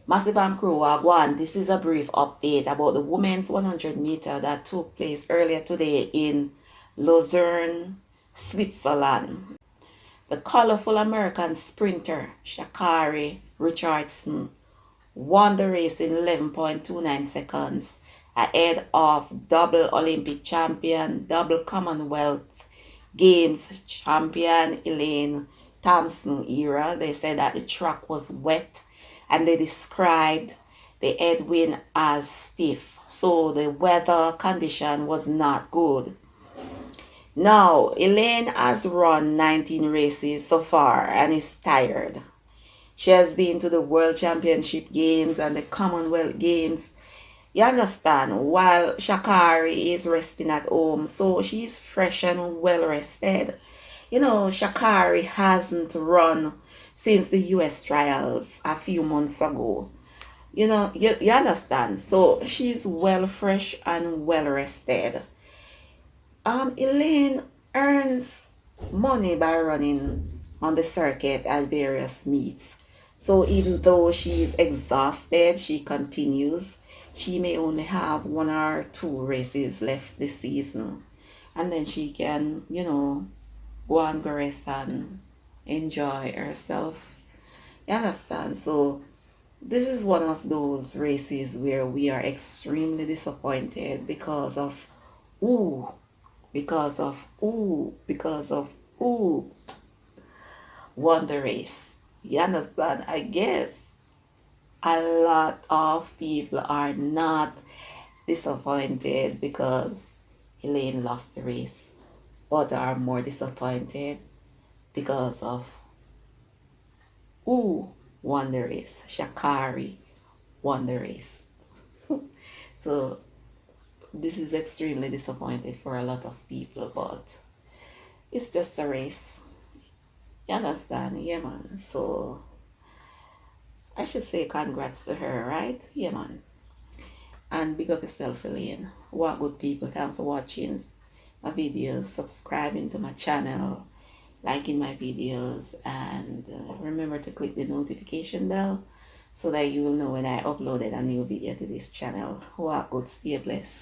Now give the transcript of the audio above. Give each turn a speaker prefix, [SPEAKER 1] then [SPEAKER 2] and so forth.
[SPEAKER 1] Massive and Crew Wagwan. This is a brief update about the women's 100 meter that took place earlier today in Lucerne, Switzerland. The colorful American sprinter Shacarri Richardson won the race in 11.29 seconds ahead of double Olympic champion, double Commonwealth Games champion Elaine Thompson Herah. They said that the track was wet and they described the headwind as stiff. So the weather condition was not good. Now, Elaine has run 19 races so far and is tired. She has been to the World Championship Games and the Commonwealth Games. You understand? While Shacarri is resting at home, so she's fresh and well rested. You know, Shacarri hasn't run since the US trials a few months ago. You know, you understand? So she's well fresh and well rested. Elaine earns money by running on the circuit at various meets. So even though she's exhausted, she continues. She may only have one or two races left this season. And then she can, you know, go and go rest and enjoy herself. You understand? So this is one of those races where we are extremely disappointed because of ooh, ooh, won the race. You understand? I guess a lot of people are not disappointed because Elaine lost the race, but are more disappointed because of who won the race. Shacarri won the race. So this is extremely disappointing for a lot of people, but it's just a race. You understand? Yeah, man. So I should say congrats to her, right? Yeah, man. And big up yourself, Elaine. What good people. Thanks for watching my videos, subscribing to my channel, liking my videos, and remember to click the notification bell so that you will know when I uploaded a new video to this channel. What good. Stay blessed.